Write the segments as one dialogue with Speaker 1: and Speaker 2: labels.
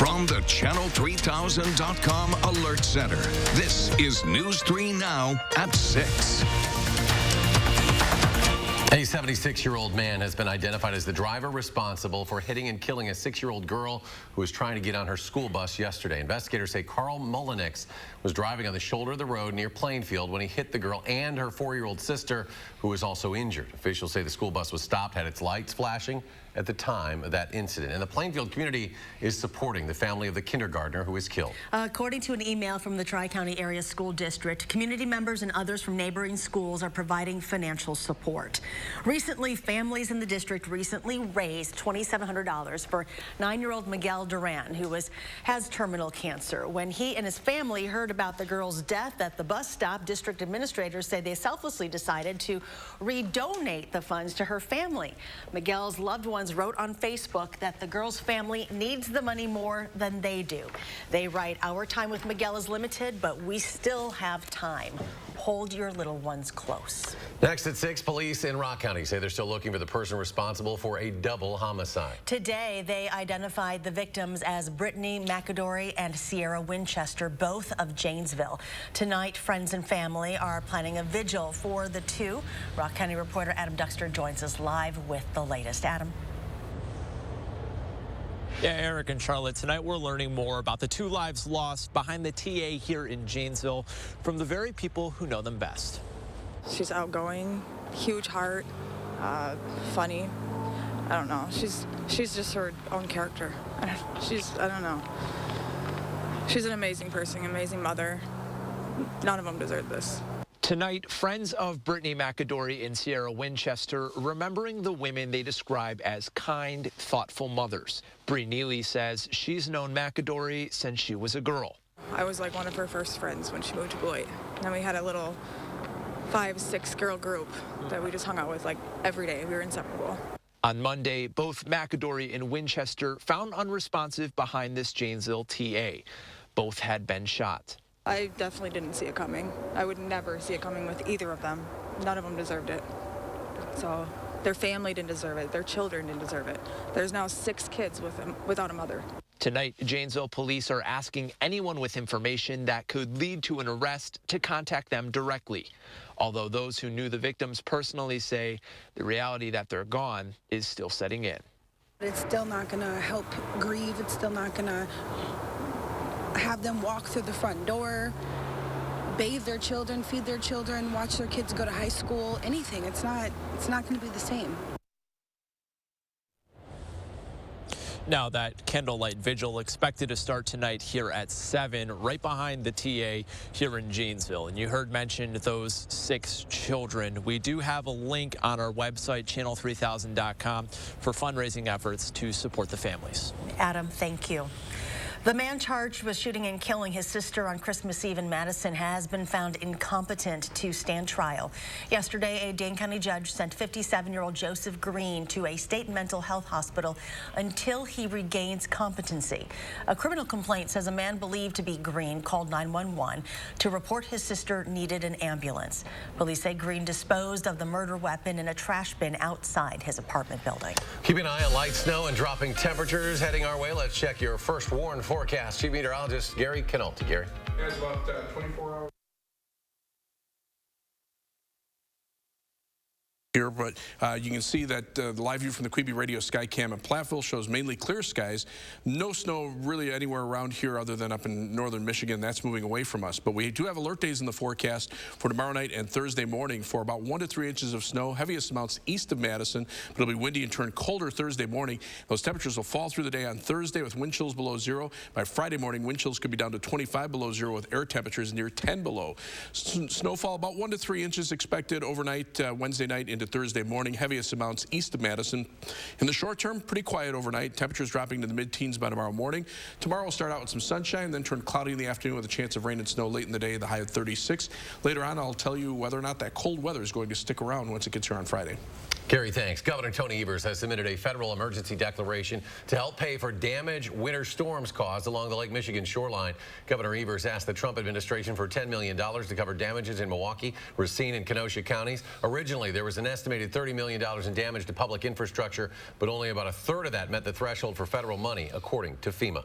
Speaker 1: From the Channel3000.com Alert Center, this is News 3 Now at 6.
Speaker 2: A 76-year-old man has been identified as the driver responsible for hitting and killing a 6-year-old girl who was trying to get on her school bus yesterday. Investigators say Carl Mullenix was driving on the shoulder of the road near Plainfield when he hit the girl and her 4-year-old sister, who was also injured. Officials say the school bus was stopped, had its lights flashing at the time of that incident. And the Plainfield community is supporting the family of the kindergartner who was killed.
Speaker 3: According to an email from the Tri-County Area School District, community members and others from neighboring schools are providing financial support. Recently, families in the district raised $2,700 for 9-year-old Miguel Duran, who has terminal cancer. When he and his family heard about the girl's death at the bus stop, district administrators say they selflessly decided to redonate the funds to her family. Miguel's loved ones wrote on Facebook that the girl's family needs the money more than they do. They write, "Our time with Miguel is limited, but we still have time. Hold your little ones close."
Speaker 2: Next at 6, police in Rock County say they're still looking for the person responsible for a double homicide.
Speaker 3: Today, they identified the victims as Brittany McAdory and Sierra Winchester, both of Janesville. Tonight, friends and family are planning a vigil for the two. Rock County reporter Adam Duxter joins us live with the latest. Adam.
Speaker 4: Yeah, Eric and Charlotte, tonight we're learning more about the 2 lives lost behind the TA here in Janesville from the very people who know them best.
Speaker 5: She's outgoing, huge heart, funny. I don't know. She's just her own character. I don't know. She's an amazing person, amazing mother. None of them deserve this.
Speaker 4: Tonight, friends of Brittany McAdory and Sierra Winchester remembering the women they describe as kind, thoughtful mothers. Bree Neely says she's known McAdory since she was a girl.
Speaker 5: I was like one of her first friends when she moved to Beloit. And we had a little 5-6 girl group that we just hung out with like every day. We were inseparable.
Speaker 4: On Monday, both McAdory and Winchester found unresponsive behind this Janesville TA. Both had been shot.
Speaker 5: I definitely didn't see it coming. I would never see it coming with either of them. None of them deserved it. So their family didn't deserve it. Their children didn't deserve it. There's now 6 kids without a mother.
Speaker 4: Tonight, Janesville police are asking anyone with information that could lead to an arrest to contact them directly. Although those who knew the victims personally say the reality that they're gone is still setting in.
Speaker 6: It's still not going to help grieve. It's still not going to have them walk through the front door, bathe their children, feed their children, watch their kids go to high school, anything. It's not going to be the same.
Speaker 4: Now that candlelight vigil expected to start tonight here at 7, right behind the TA here in Janesville. And you heard mentioned those 6 children. We do have a link on our website, channel3000.com, for fundraising efforts to support the families.
Speaker 3: Adam, thank you. The man charged with shooting and killing his sister on Christmas Eve in Madison has been found incompetent to stand trial. Yesterday, a Dane County judge sent 57-year-old Joseph Green to a state mental health hospital until he regains competency. A criminal complaint says a man believed to be Green called 911 to report his sister needed an ambulance. Police say Green disposed of the murder weapon in a trash bin outside his apartment building.
Speaker 2: Keep an eye on light snow and dropping temperatures heading our way. Let's check your first warn forecast. Chief Meteorologist Gary Canolti. Gary.
Speaker 7: Yeah, it's about 24 hours. Here, but you can see that the live view from the Quebe Radio Skycam at Platteville shows mainly clear skies. No snow really anywhere around here other than up in northern Michigan. That's moving away from us. But we do have alert days in the forecast for tomorrow night and Thursday morning for about 1 to 3 inches of snow. Heaviest amounts east of Madison, but it'll be windy and turn colder Thursday morning. Those temperatures will fall through the day on Thursday with wind chills below 0. By Friday morning, wind chills could be down to 25 below 0 with air temperatures near 10 below. Snowfall about 1 to 3 inches expected overnight Wednesday night into Thursday morning. Heaviest amounts east of Madison. In the short term, pretty quiet overnight. Temperatures dropping to the mid-teens by tomorrow morning. Tomorrow will start out with some sunshine, then turn cloudy in the afternoon with a chance of rain and snow late in the day, the high of 36. Later on, I'll tell you whether or not that cold weather is going to stick around once it gets here on Friday.
Speaker 2: Gary, thanks. Governor Tony Evers has submitted a federal emergency declaration to help pay for damage winter storms caused along the Lake Michigan shoreline. Governor Evers asked the Trump administration for $10 million to cover damages in Milwaukee, Racine, and Kenosha counties. Originally, there was an estimated $30 million in damage to public infrastructure, but only about a third of that met the threshold for federal money, according to FEMA.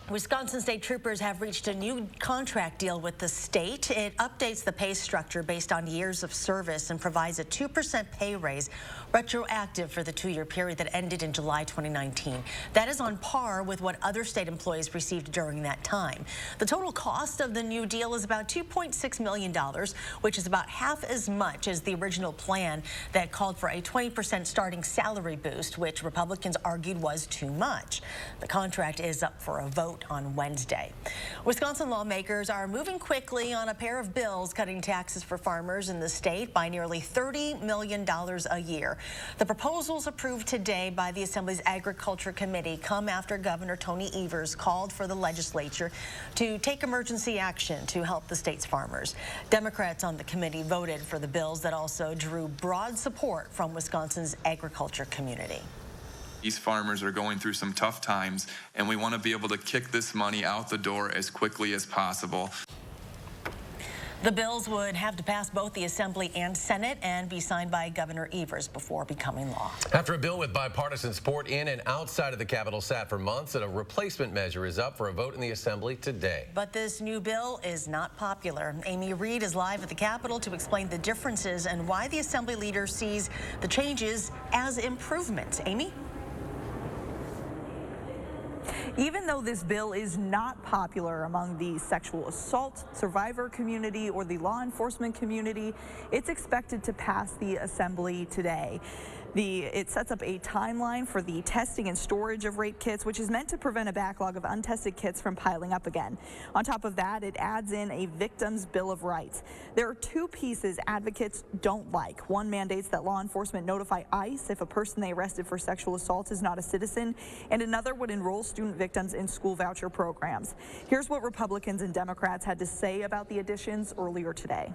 Speaker 3: Wisconsin state troopers have reached a new contract deal with the state. It updates the pay structure based on years of service and provides a 2% pay raise retroactive for the 2-year period that ended in July 2019. That is on par with what other state employees received during that time. The total cost of the new deal is about $2.6 million, which is about half as much as the original plan that called for a 20% starting salary boost, which Republicans argued was too much. The contract is up for a vote on Wednesday. Wisconsin lawmakers are moving quickly on a pair of bills cutting taxes for farmers in the state by nearly $30 million a year. The proposals approved today by the Assembly's Agriculture Committee come after Governor Tony Evers called for the legislature to take emergency action to help the state's farmers. Democrats on the committee voted for the bills that also drew broad support from Wisconsin's agriculture community.
Speaker 8: These farmers are going through some tough times, and we want to be able to kick this money out the door as quickly as possible.
Speaker 3: The bills would have to pass both the Assembly and Senate and be signed by Governor Evers before becoming law.
Speaker 2: After a bill with bipartisan support in and outside of the Capitol sat for months, and a replacement measure is up for a vote in the Assembly today.
Speaker 3: But this new bill is not popular. Amy Reed is live at the Capitol to explain the differences and why the Assembly leader sees the changes as improvements. Amy?
Speaker 9: Even though this bill is not popular among the sexual assault survivor community or the law enforcement community, it's expected to pass the Assembly today. It sets up a timeline for the testing and storage of rape kits, which is meant to prevent a backlog of untested kits from piling up again. On top of that, it adds in a victim's bill of rights. There are two pieces advocates don't like. One mandates that law enforcement notify ICE if a person they arrested for sexual assault is not a citizen, and another would enroll student victims in school voucher programs. Here's what Republicans and Democrats had to say about the additions earlier today.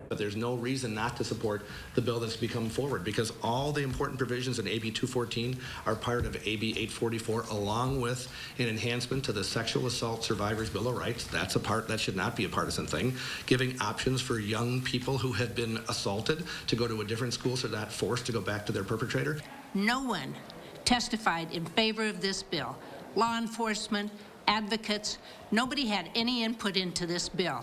Speaker 10: But there's no reason not to support the bill that's become forward, because all the important provisions in AB 214 are part of AB 844, along with an enhancement to the Sexual Assault Survivors Bill of Rights. That's a part that should not be a partisan thing. Giving options for young people who have been assaulted to go to a different school so they're not forced to go back to their perpetrator.
Speaker 11: No one testified in favor of this bill. Law enforcement, advocates, nobody had any input into this bill.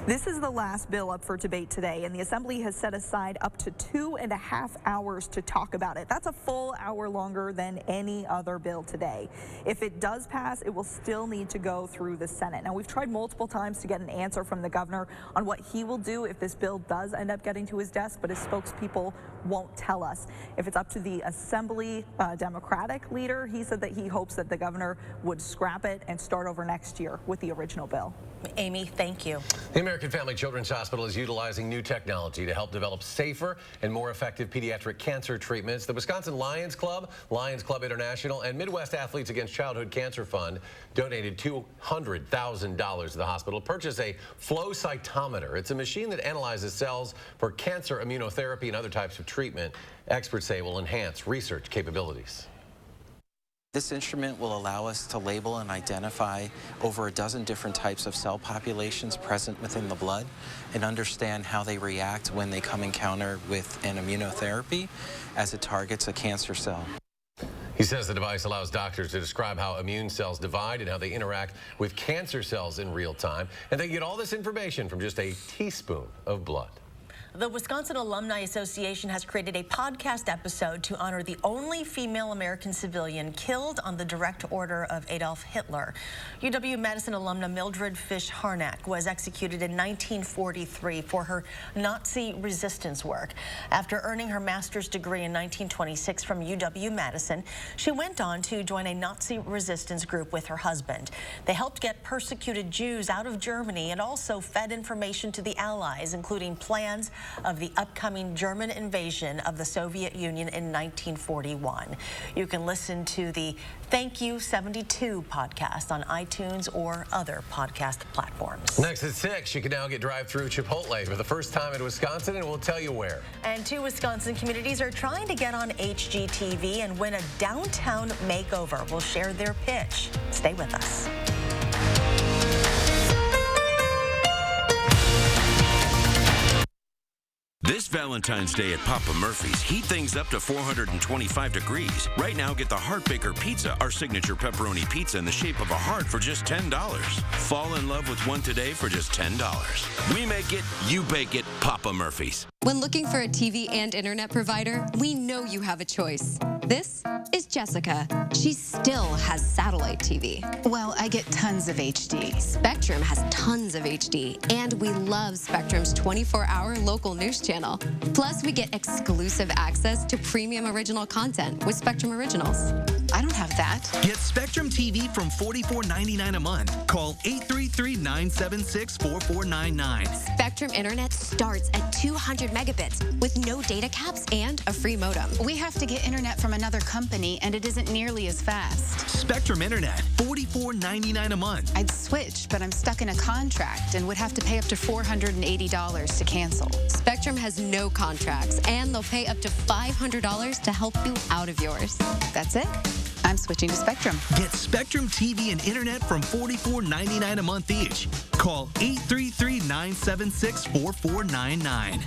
Speaker 9: This is the last bill up for debate today, and the Assembly has set aside up to 2.5 hours to talk about it. That's a full hour longer than any other bill today. If it does pass, it will still need to go through the Senate. Now, we've tried multiple times to get an answer from the governor on what he will do if this bill does end up getting to his desk, but his spokespeople won't tell us. If it's up to the Assembly Democratic leader, he said that he hopes that the governor would scrap it and start over next year with the original bill.
Speaker 3: Amy, thank you.
Speaker 2: The American Family Children's Hospital is utilizing new technology to help develop safer and more effective pediatric cancer treatments. The Wisconsin Lions Club International, and Midwest Athletes Against Childhood Cancer Fund donated $200,000 to the hospital to purchase a flow cytometer. It's a machine that analyzes cells for cancer immunotherapy and other types of treatment. Experts say will enhance research capabilities.
Speaker 12: This instrument will allow us to label and identify over a dozen different types of cell populations present within the blood and understand how they react when they come encounter with an immunotherapy as it targets a cancer cell.
Speaker 2: He says the device allows doctors to describe how immune cells divide and how they interact with cancer cells in real time. And they get all this information from just a teaspoon of blood.
Speaker 3: The Wisconsin Alumni Association has created a podcast episode to honor the only female American civilian killed on the direct order of Adolf Hitler. UW-Madison alumna Mildred Fish Harnack was executed in 1943 for her Nazi resistance work. After earning her master's degree in 1926 from UW-Madison, she went on to join a Nazi resistance group with her husband. They helped get persecuted Jews out of Germany and also fed information to the Allies, including plans of the upcoming German invasion of the Soviet Union in 1941. You can listen to the Thank You 72 podcast on iTunes or other podcast platforms.
Speaker 2: Next at 6, you can now get drive-through Chipotle for the first time in Wisconsin, and we'll tell you where.
Speaker 3: And 2 Wisconsin communities are trying to get on HGTV and win a downtown makeover. We'll share their pitch. Stay with us.
Speaker 13: This Valentine's Day at Papa Murphy's, heat things up to 425 degrees. Right now, get the Heart Baker Pizza, our signature pepperoni pizza in the shape of a heart for just $10. Fall in love with one today for just $10. We make it, you bake it, Papa Murphy's.
Speaker 14: When looking for a TV and internet provider, we know you have a choice. This is Jessica. She still has satellite TV.
Speaker 15: Well, I get tons of HD.
Speaker 14: Spectrum has tons of HD, and we love Spectrum's 24-hour local news channel. Plus, we get exclusive access to premium original content with Spectrum Originals.
Speaker 15: I don't have that.
Speaker 16: Get Spectrum TV from $44.99 a month. Call 833-976-4499.
Speaker 14: Spectrum Internet starts at 200 megabits with no data caps and a free modem.
Speaker 15: We have to get internet from another company, and it isn't nearly as fast.
Speaker 16: Spectrum Internet, $44.99 a month.
Speaker 15: I'd switch, but I'm stuck in a contract and would have to pay up to $480 to cancel.
Speaker 14: Spectrum has no contracts, and they'll pay up to $500 to help you out of yours.
Speaker 15: That's it. I'm switching to Spectrum.
Speaker 16: Get Spectrum TV and internet from $44.99 a month each. Call 833-976-4499.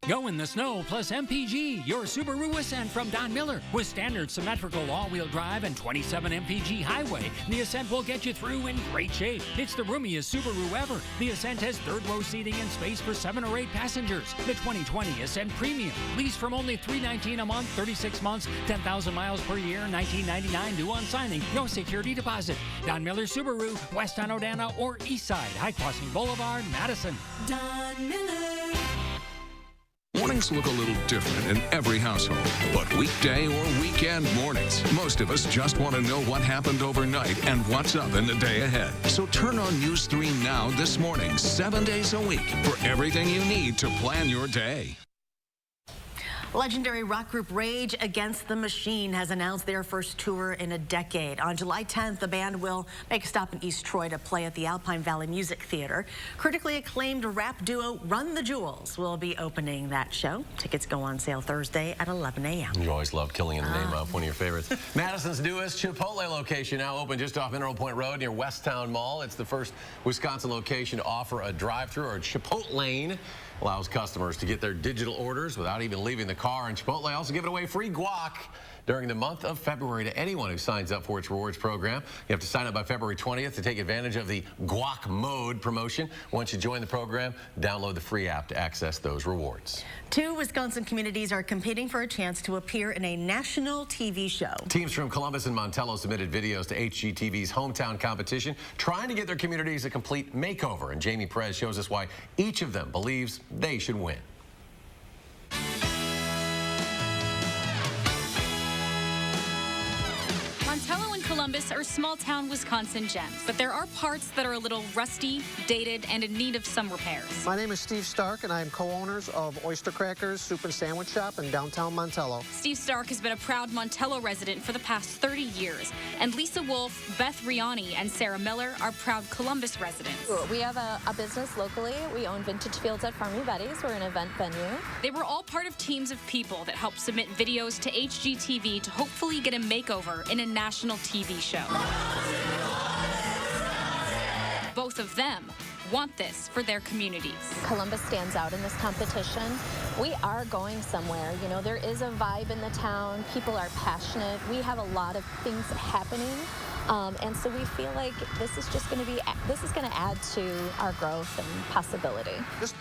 Speaker 17: Go in the snow plus MPG, your Subaru Ascent from Don Miller. With standard symmetrical all-wheel drive and 27 MPG highway, the Ascent will get you through in great shape. It's the roomiest Subaru ever. The Ascent has third-row seating and space for 7 or 8 passengers. The 2020 Ascent Premium. Lease from only $319 a month, 36 months, 10,000 miles per year, $19.99 due on signing. No security deposit. Don Miller Subaru, West on Odana or East Side, High Crossing Boulevard, Madison.
Speaker 3: Don Miller.
Speaker 1: Mornings look a little different in every household, but weekday or weekend mornings, most of us just want to know what happened overnight and what's up in the day ahead. So turn on News 3 Now this morning, 7 days a week, for everything you need to plan your day.
Speaker 3: Legendary rock group Rage Against the Machine has announced their first tour in a decade. On July 10th, the band will make a stop in East Troy to play at the Alpine Valley Music Theater. Critically acclaimed rap duo Run the Jewels will be opening that show. Tickets go on sale Thursday at 11 a.m.
Speaker 2: You always love killing in the name of one of your favorites. Madison's newest Chipotle location now open just off Mineral Point Road near Westtown Mall. It's the first Wisconsin location to offer a drive-thru or a Chipotlane. Allows customers to get their digital orders without even leaving the car. And Chipotle also giving away free guac during the month of February to anyone who signs up for its rewards program. You have to sign up by February 20th to take advantage of the Guac Mode promotion. Once you join the program, download the free app to access those rewards.
Speaker 3: 2 Wisconsin communities are competing for a chance to appear in a national TV show.
Speaker 2: Teams from Columbus and Montello submitted videos to HGTV's hometown competition, trying to get their communities a complete makeover. And Jamie Perez shows us why each of them believes they should win.
Speaker 18: Montello and Columbus are small-town Wisconsin gems, but there are parts that are a little rusty, dated, and in need of some repairs.
Speaker 19: My name is Steve Stark, and I am co-owners of Oyster Crackers Soup and Sandwich Shop in downtown Montello.
Speaker 18: Steve Stark has been a proud Montello resident for the past 30 years, and Lisa Wolf, Beth Riani, and Sarah Miller are proud Columbus residents.
Speaker 20: We have a business locally. We own Vintage Fields at Farmy Betty's. We're an event venue.
Speaker 18: They were all part of teams of people that helped submit videos to HGTV to hopefully get a makeover in a national TV show. Both of them want this for their communities.
Speaker 20: Columbus stands out in this competition. We are going somewhere. You know, there is a vibe in the town. People are passionate. We have a lot of things happening. And so we feel like this is just going to add to our growth and possibility.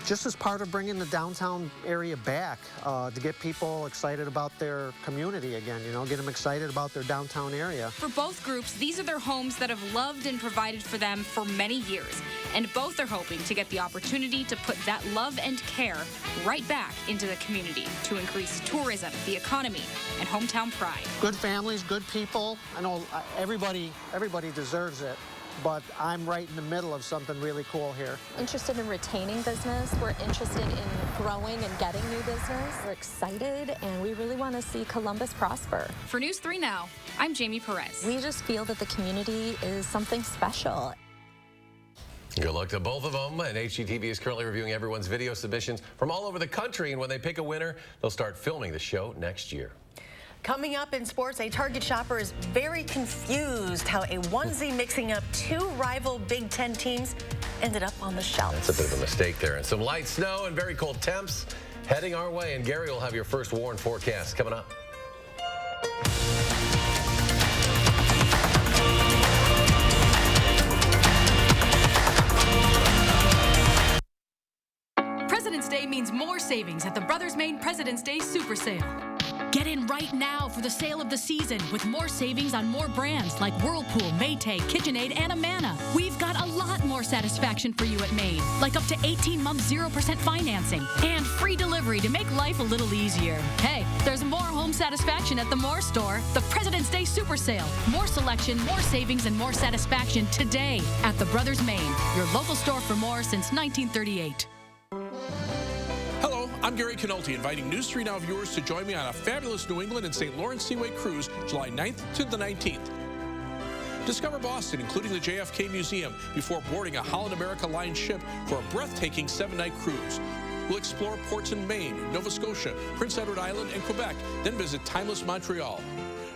Speaker 19: Just as part of bringing the downtown area back, to get people excited about their community again, you know, get them excited about their downtown area.
Speaker 18: For both groups, these are their homes that have loved and provided for them for many years. And both are hoping to get the opportunity to put that love and care right back into the community to increase tourism, the economy, and hometown pride.
Speaker 19: Good families, good people. I know everybody deserves it, but I'm right in the middle of something really cool here.
Speaker 20: Interested in retaining business. We're interested in growing and getting new business. We're excited, and we really want to see Columbus prosper.
Speaker 18: For News 3 Now, I'm Jamie Perez.
Speaker 20: We just feel that the community is something special.
Speaker 2: Good luck to both of them. And HGTV is currently reviewing everyone's video submissions from all over the country. And when they pick a winner, they'll start filming the show next year.
Speaker 3: Coming up in sports, a Target shopper is very confused how a onesie mixing up 2 rival Big Ten teams ended up on the shelf.
Speaker 2: That's a bit of a mistake there. And some light snow and very cold temps heading our way, and Gary will have your first warned forecast coming up.
Speaker 21: President's Day means more savings at the Brothers Maine President's Day Super Sale. Get in right now for the sale of the season with more savings on more brands like Whirlpool, Maytag, KitchenAid, and Amana. We've got a lot more satisfaction for you at Maine, like up to 18-month 0% financing and free delivery to make life a little easier. Hey, there's more home satisfaction at the Moore store. The President's Day Super Sale. More selection, more savings, and more satisfaction today at the Brothers Maine, your local store for more since 1938.
Speaker 7: Hello, I'm Gary Canolti, inviting News 3 Now viewers to join me on a fabulous New England and St. Lawrence Seaway cruise July 9th to the 19th. Discover Boston, including the JFK Museum, before boarding a Holland America Line ship for a breathtaking 7-night cruise. We'll explore ports in Maine, Nova Scotia, Prince Edward Island, and Quebec, then visit timeless Montreal.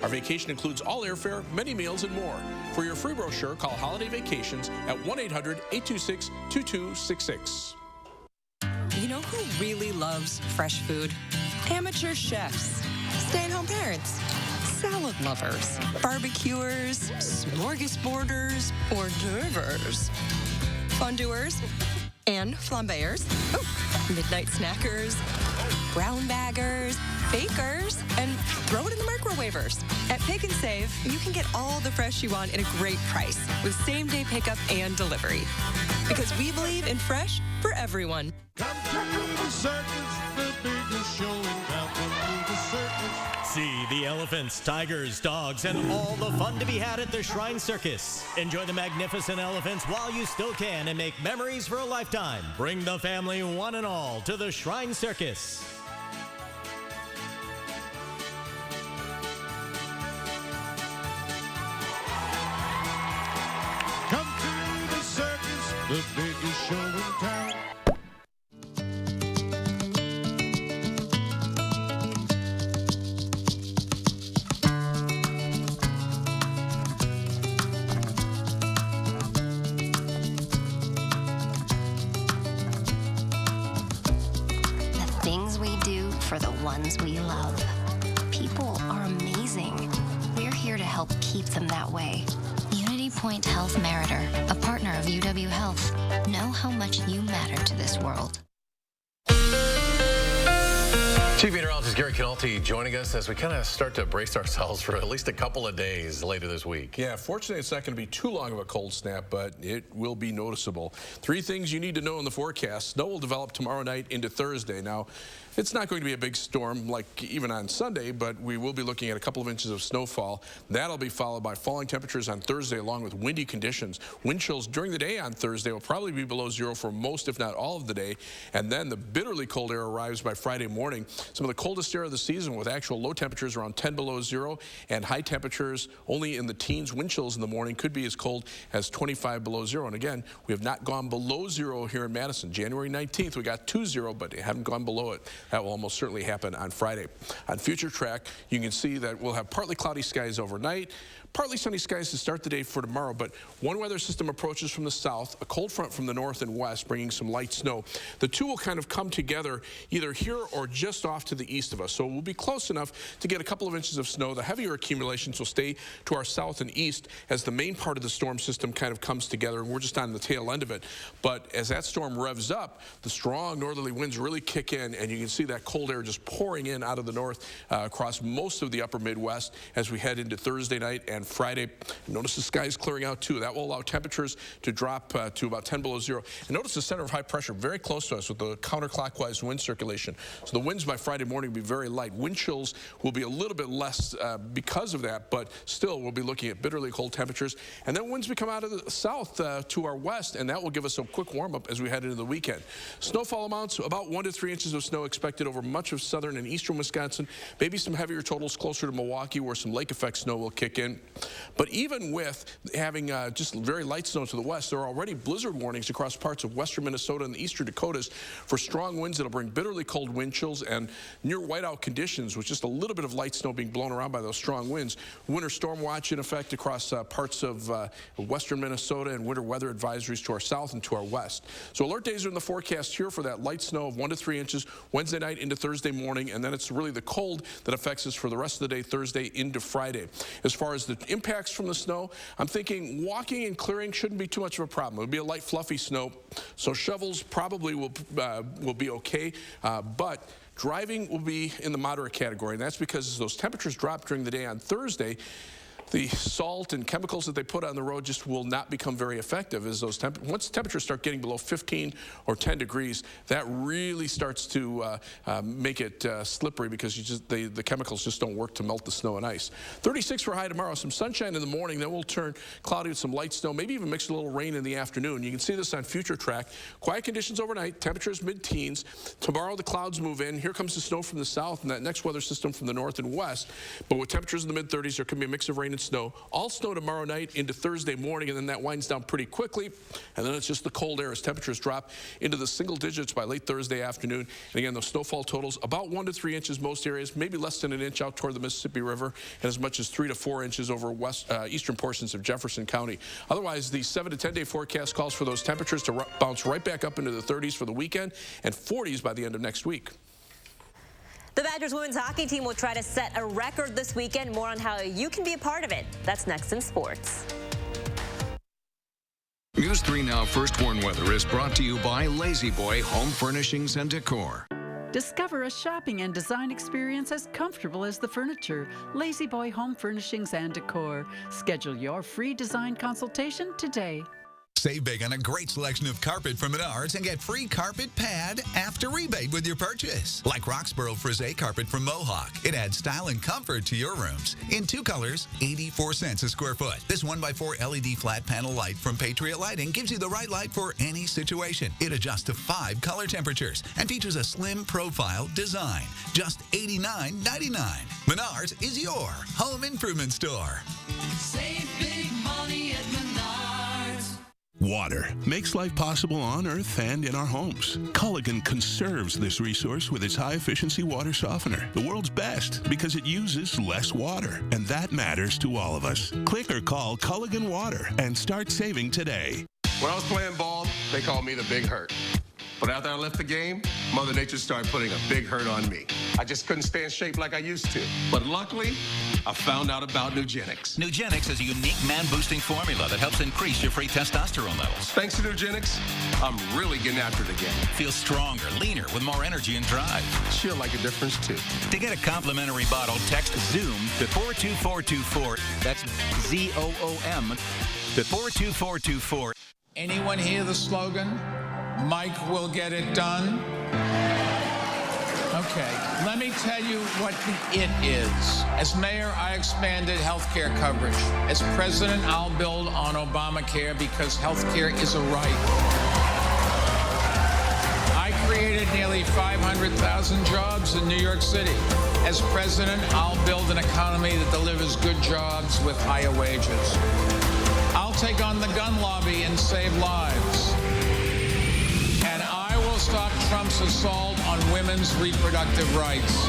Speaker 7: Our vacation includes all airfare, many meals, and more. For your free brochure, call Holiday Vacations at 1-800-826-2266.
Speaker 22: You know who really loves fresh food? Amateur chefs, stay-at-home parents, salad lovers, barbecuers, smorgasborders, hors d'oeuvres, fondue-ers, and flambéers, midnight snackers, brown baggers, bakers, and throw it in the microwavers. At Pick and Save, you can get all the fresh you want at a great price with same-day pickup and delivery. Because we believe in fresh for everyone.
Speaker 23: Come to the circus, the biggest show in town. Come to the circus.
Speaker 24: See the elephants, tigers, dogs, and all the fun to be had at the Shrine Circus. Enjoy the magnificent elephants while you still can and make memories for a lifetime. Bring the family, one and all, to the Shrine Circus.
Speaker 23: Come to the circus, the biggest show in town.
Speaker 25: The things we do for the ones we love. People are amazing. We're here to help keep them that way. Unity Point Health Meritor, a partner of UW Health. Know how much you matter to this world.
Speaker 2: Chief Meteorologist Gary Canolti joining us as we kind of start to brace ourselves for at least a couple of days later this week.
Speaker 7: Yeah, fortunately, it's not going to be too long of a cold snap, but it will be noticeable. 3 things you need to know in the forecast. Snow will develop tomorrow night into Thursday. Now, it's not going to be a big storm like even on Sunday, but we will be looking at a couple of inches of snowfall. That'll be followed by falling temperatures on Thursday along with windy conditions. Wind chills during the day on Thursday will probably be below 0 for most, if not all of the day. And then the bitterly cold air arrives by Friday morning. Some of the coldest air of the season with actual low temperatures around 10 below 0 and high temperatures only in the teens. Wind chills in the morning could be as cold as 25 below 0. And again, we have not gone below 0 here in Madison. January 19th, we got 2-0, but haven't gone below it. That will almost certainly happen on Friday. On Future Track, you can see that we'll have partly cloudy skies overnight, partly sunny skies to start the day for tomorrow, but one weather system approaches from the south, a cold front from the north and west, bringing some light snow. The two will kind of come together either here or just off to the east of us, so we'll be close enough to get a couple of inches of snow. The heavier accumulations will stay to our south and east as the main part of the storm system kind of comes together, and we're just on the tail end of it. But as that storm revs up, the strong northerly winds really kick in, and you can see that cold air just pouring in out of the north across most of the upper Midwest as we head into Thursday night and Friday. Notice the skies clearing out too. That will allow temperatures to drop to about 10 below 0. And notice the center of high pressure very close to us with the counterclockwise wind circulation. So the winds by Friday morning will be very light. Wind chills will be a little bit less because of that, but still we'll be looking at bitterly cold temperatures. And then winds become out of the south to our west, and that will give us a quick warm-up as we head into the weekend. Snowfall amounts, about 1 to 3 inches of snow expected over much of southern and eastern Wisconsin. Maybe some heavier totals closer to Milwaukee where some lake effect snow will kick in. But even with having just very light snow to the west, there are already blizzard warnings across parts of western Minnesota and the eastern Dakotas for strong winds that'll bring bitterly cold wind chills and near whiteout conditions with just a little bit of light snow being blown around by those strong winds. Winter storm watch in effect across parts of western Minnesota, and winter weather advisories to our south and to our west. So alert days are in the forecast here for that light snow of 1 to 3 inches Wednesday night into Thursday morning, and then it's really the cold that affects us for the rest of the day, Thursday into Friday. As far as the impacts from the snow, I'm thinking walking and clearing shouldn't be too much of a problem. It'll be a light, fluffy snow, so shovels probably will be okay, but driving will be in the moderate category, and that's because as those temperatures drop during the day on Thursday, the salt and chemicals that they put on the road just will not become very effective as those once temperatures start getting below 15 or 10 degrees, that really starts to make it slippery because the chemicals just don't work to melt the snow and ice. 36 for high tomorrow, some sunshine in the morning, then we'll turn cloudy with some light snow, maybe even mix a little rain in the afternoon. You can see this on Future Track. Quiet conditions overnight, temperatures mid-teens. Tomorrow the clouds move in. Here comes the snow from the south and that next weather system from the north and west. But with temperatures in the mid-30s, there can be a mix of rain and snow. All snow tomorrow night into Thursday morning, and then that winds down pretty quickly. And then it's just the cold air as temperatures drop into the single digits by late Thursday afternoon. And again, those snowfall totals about 1 to 3 inches most areas, maybe less than an inch out toward the Mississippi River, and as much as 3 to 4 inches over eastern portions of Jefferson County. Otherwise, the 7 to 10 day forecast calls for those temperatures to bounce right back up into the 30s for the weekend and 40s by the end of next week.
Speaker 4: The Badgers women's hockey team will try to set a record this weekend. More on how you can be a part of it. That's next in sports.
Speaker 1: News 3 Now First Warn Weather is brought to you by Lazy Boy Home Furnishings and Decor.
Speaker 5: Discover a shopping and design experience as comfortable as the furniture. Lazy Boy Home Furnishings and Decor. Schedule your free design consultation today.
Speaker 6: Save big on a great selection of carpet from Menards and get free carpet pad after rebate with your purchase. Like Roxborough Frisé carpet from Mohawk. It adds style and comfort to your rooms. In 2 colors, 84 cents a square foot. This 1x4 LED flat panel light from Patriot Lighting gives you the right light for any situation. It adjusts to 5 color temperatures and features a slim profile design. Just $89.99. Menards is your home improvement store.
Speaker 8: Save big money at Menards.
Speaker 10: Water makes life possible on Earth and in our homes. Culligan conserves this resource with its high-efficiency water softener, the world's best because it uses less water, and that matters to all of us. Click or call Culligan Water and start saving today.
Speaker 26: When I was playing ball, they called me the Big Hurt. But after I left the game, Mother Nature started putting a big hurt on me. I just couldn't stay in shape like I used to. But luckily, I found out about Nugenics.
Speaker 27: Nugenics is a unique man-boosting formula that helps increase your free testosterone levels.
Speaker 26: Thanks to Nugenics, I'm really getting after it again.
Speaker 27: Feel stronger, leaner, with more energy and drive.
Speaker 26: She'll like a difference, too.
Speaker 27: To get a complimentary bottle, text ZOOM to 42424. That's ZOOM to 42424.
Speaker 28: Anyone hear the slogan? Mike will get it done. Okay, let me tell you what the it is. As mayor, I expanded health care coverage. As president, I'll build on Obamacare because health care is a right. I created nearly 500,000 jobs in New York City. As president, I'll build an economy that delivers good jobs with higher wages. I'll take on the gun lobby and save lives. And I will stop Trump's assault on women's reproductive rights.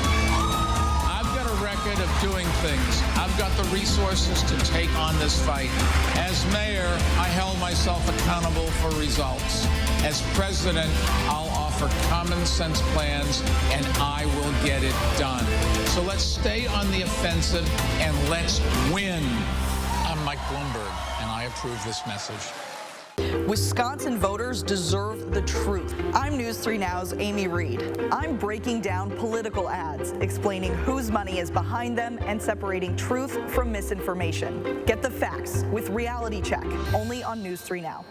Speaker 28: I've got a record of doing things. I've got the resources to take on this fight. As mayor, I held myself accountable for results. As president, I'll offer common sense plans, and I will get it done. So let's stay on the offensive and let's win. I'm Mike Bloomberg, and I approve this message.
Speaker 9: Wisconsin voters deserve the truth. I'm News 3 Now's Amy Reed. I'm breaking down political ads, explaining whose money is behind them and separating truth from misinformation. Get the facts with Reality Check, only on News 3 Now.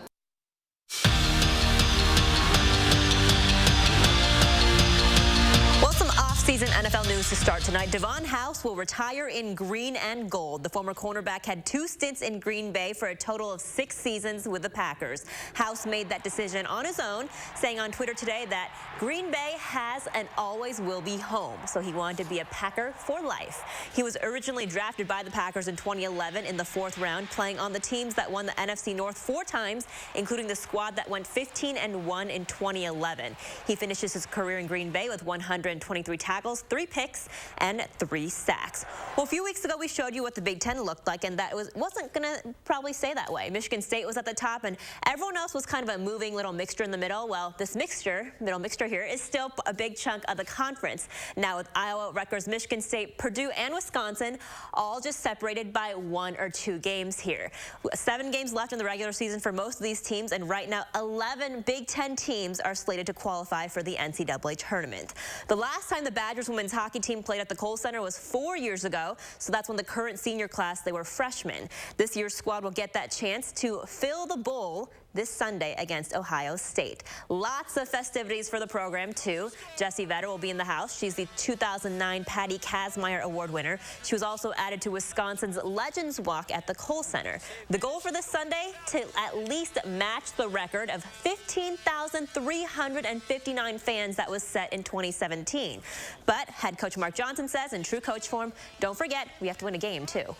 Speaker 4: Well, some Season NFL news to start tonight. Devon House will retire in green and gold. The former cornerback had 2 stints in Green Bay for a total of 6 seasons with the Packers. House made that decision on his own, saying on Twitter today that Green Bay has and always will be home, so he wanted to be a Packer for life. He was originally drafted by the Packers in 2011 in the 4th round, playing on the teams that won the NFC North 4 times, including the squad that went 15-1 in 2011. He finishes his career in Green Bay with 123 tackles, 3 picks, and 3 sacks. Well, a few weeks ago, we showed you what the Big Ten looked like, and that wasn't going to probably stay that way. Michigan State was at the top, and everyone else was kind of a moving little mixture in the middle. Well, this middle mixture here, is still a big chunk of the conference. Now, with Iowa, Rutgers, Michigan State, Purdue, and Wisconsin, all just separated by 1 or 2 games here. 7 games left in the regular season for most of these teams, and right now, 11 Big Ten teams are slated to qualify for the NCAA tournament. The last time the Badgers women's hockey team played at the Kohl Center was 4 years ago, so that's when the current senior class, they were freshmen. This year's squad will get that chance to fill the bowl this Sunday against Ohio State. Lots of festivities for the program, too. Jessie Vedder will be in the house. She's the 2009 Patty Kazmaier Award winner. She was also added to Wisconsin's Legends Walk at the Kohl Center. The goal for this Sunday, to at least match the record of 15,359 fans that was set in 2017. But head coach Mark Johnson says, in true coach form, don't forget, we have to win a game, too.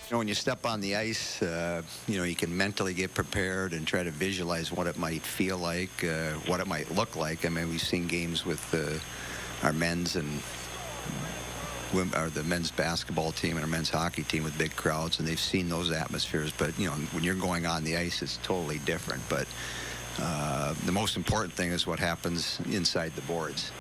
Speaker 11: You know, when you step on the ice, you know, you can mentally get prepared and try to visualize what it might feel like, what it might look like. I mean, we've seen games with our men's and the men's basketball team and our men's hockey team with big crowds, and they've seen those atmospheres. But, you know, when you're going on the ice, it's totally different. But the most important thing is what happens inside the boards.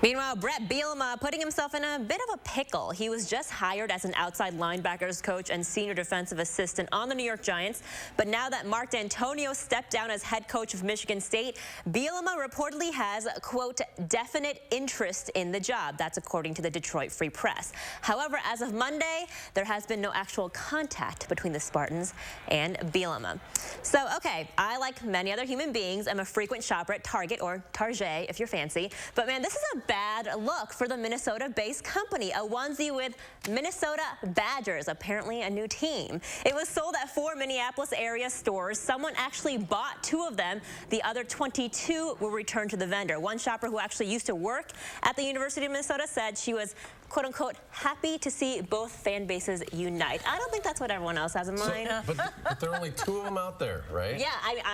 Speaker 4: Meanwhile, Brett Bielema putting himself in a bit of a pickle. He was just hired as an outside linebackers coach and senior defensive assistant on the New York Giants. But now that Mark D'Antonio stepped down as head coach of Michigan State, Bielema reportedly has, quote, definite interest in the job. That's according to the Detroit Free Press. However, as of Monday, there has been no actual contact between the Spartans and Bielema. So, okay, I, like many other human beings, am a frequent shopper at Target, or Target if you're fancy. But man, this is a bad look for the Minnesota-based company. A onesie with Minnesota Badgers, apparently a new team. It was sold at 4 Minneapolis area stores. Someone actually bought 2 of them. The other 22 were returned to the vendor. One shopper who actually used to work at the University of Minnesota said she was, quote unquote, happy to see both fan bases unite. I don't think that's what everyone else has in mind.
Speaker 2: But there are only 2 of them out there, right?
Speaker 4: Yeah,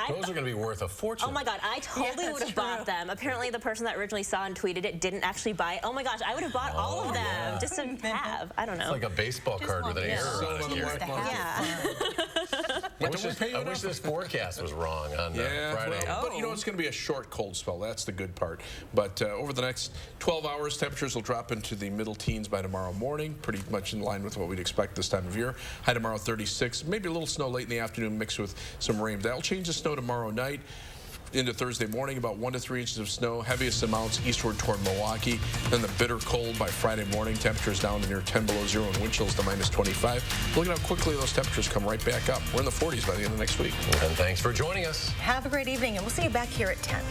Speaker 2: those are going to be worth a fortune.
Speaker 4: Oh my God, I totally would have bought them. Apparently, the person that originally saw and tweeted it didn't actually buy it. Oh my gosh, I would have bought all of them just to have. I don't know.
Speaker 2: It's like a baseball card with an error on it. I wish this forecast was wrong on Friday.
Speaker 7: But you know, it's going to be a short cold spell. That's the good part. But over the next 12 hours, temperatures will drop into the middle teens by tomorrow morning, pretty much in line with what we'd expect this time of year. High tomorrow 36, maybe a little snow late in the afternoon mixed with some rain. That'll change the snow tomorrow night. Into Thursday morning, about 1 to 3 inches of snow, heaviest amounts eastward toward Milwaukee. Then the bitter cold by Friday morning, temperatures down to near 10 below zero and wind chills to minus 25. Look at how quickly those temperatures come right back up. We're in the 40s by the end of next week.
Speaker 2: And thanks for joining us.
Speaker 3: Have a great evening, and we'll see you back here at 10.